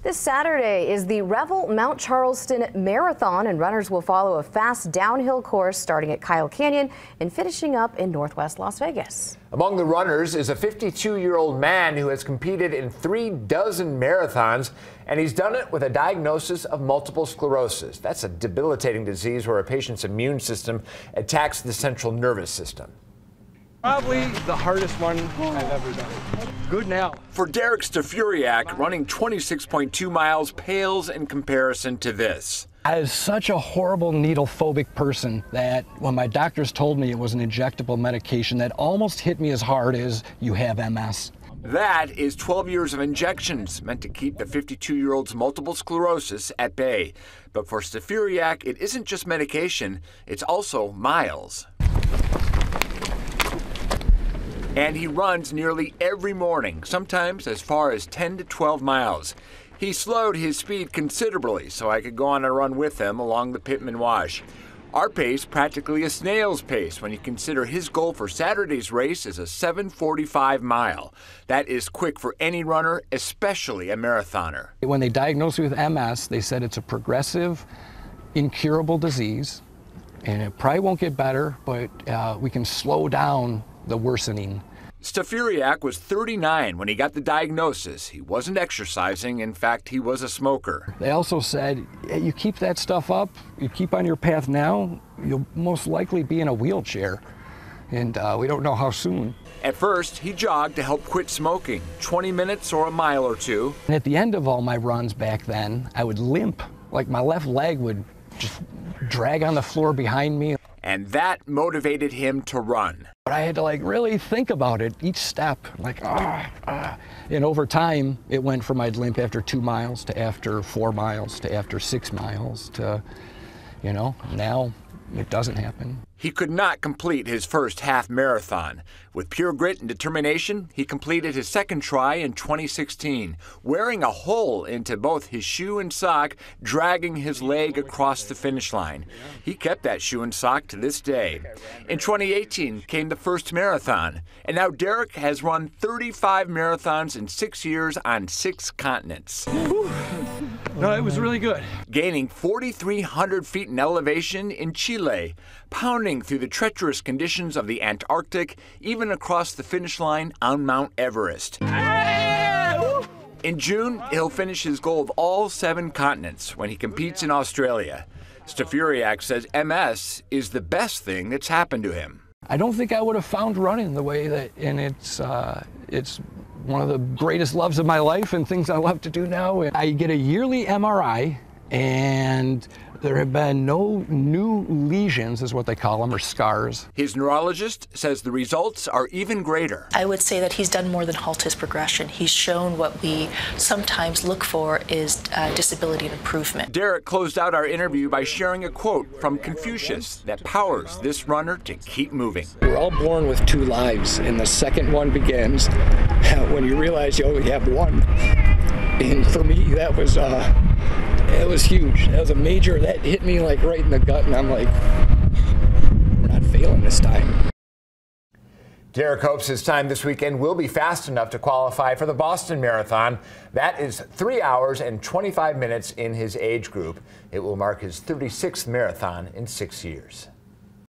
This Saturday is the Revel Mt Charleston Marathon, and runners will follow a fast downhill course starting at Kyle Canyon and finishing up in northwest Las Vegas. Among the runners is a 52-year-old man who has competed in 36 marathons, and he's done it with a diagnosis of multiple sclerosis. That's a debilitating disease where a patient's immune system attacks the central nervous system. Probably the hardest one I've ever done. Good now. For Derek Stafuriak, running 26.2 miles pales in comparison to this. I was such a horrible needle-phobic person that when my doctors told me it was an injectable medication, that almost hit me as hard as you have MS. That is 12 years of injections meant to keep the 52-year-old's multiple sclerosis at bay. But for Stafuriak, it isn't just medication, it's also miles. And he runs nearly every morning, sometimes as far as 10 to 12 miles. He slowed his speed considerably so I could go on a run with him along the Pittman Wash. Our pace practically a snail's pace when you consider his goal for Saturday's race is a 7:45 mile. That is quick for any runner, especially a marathoner. When they diagnosed me with MS, they said it's a progressive, incurable disease, and it probably won't get better, but we can slow down the worsening. Stafuriak was 39 when he got the diagnosis. He wasn't exercising. In fact, he was a smoker. They also said, you keep that stuff up, you keep on your path now, you'll most likely be in a wheelchair. And we don't know how soon. At first, he jogged to help quit smoking, 20 minutes or a mile or two. And at the end of all my runs back then, I would limp, like my left leg would just drag on the floor behind me. And that motivated him to run. But I had to really think about it, each step, And over time, it went from I'd limp after 2 miles to after 4 miles to after 6 miles to, now it doesn't happen. He could not complete his first half marathon. With pure grit and determination, he completed his second try in 2016, wearing a hole into both his shoe and sock, dragging his leg across the finish line. He kept that shoe and sock to this day. In 2018 came the first marathon, and now Derek has run 35 marathons in 6 years on 6 continents. No, it was really good. Gaining 4,300 feet in elevation in Chile, pounding through the treacherous conditions of the Antarctic, even across the finish line on Mount Everest. In June, he'll finish his goal of all 7 continents when he competes in Australia. Stafuriak says MS is the best thing that's happened to him. I don't think I would have found running the way that, and it's one of the greatest loves of my life and things I love to do now. I get a yearly MRI, and there have been no new lesions, is what they call them, or scars. His neurologist says the results are even greater. I would say that he's done more than halt his progression. He's shown what we sometimes look for is disability and improvement. Derek closed out our interview by sharing a quote from Confucius that powers this runner to keep moving. We're all born with 2 lives, and the second one begins when you realize you only have one. And for me, that was it was huge. That was a major, that hit me right in the gut, and I'm like, we're not failing this time. Derek hopes his time this weekend will be fast enough to qualify for the Boston Marathon. That is 3 hours and 25 minutes in his age group. It will mark his 36th marathon in 6 years.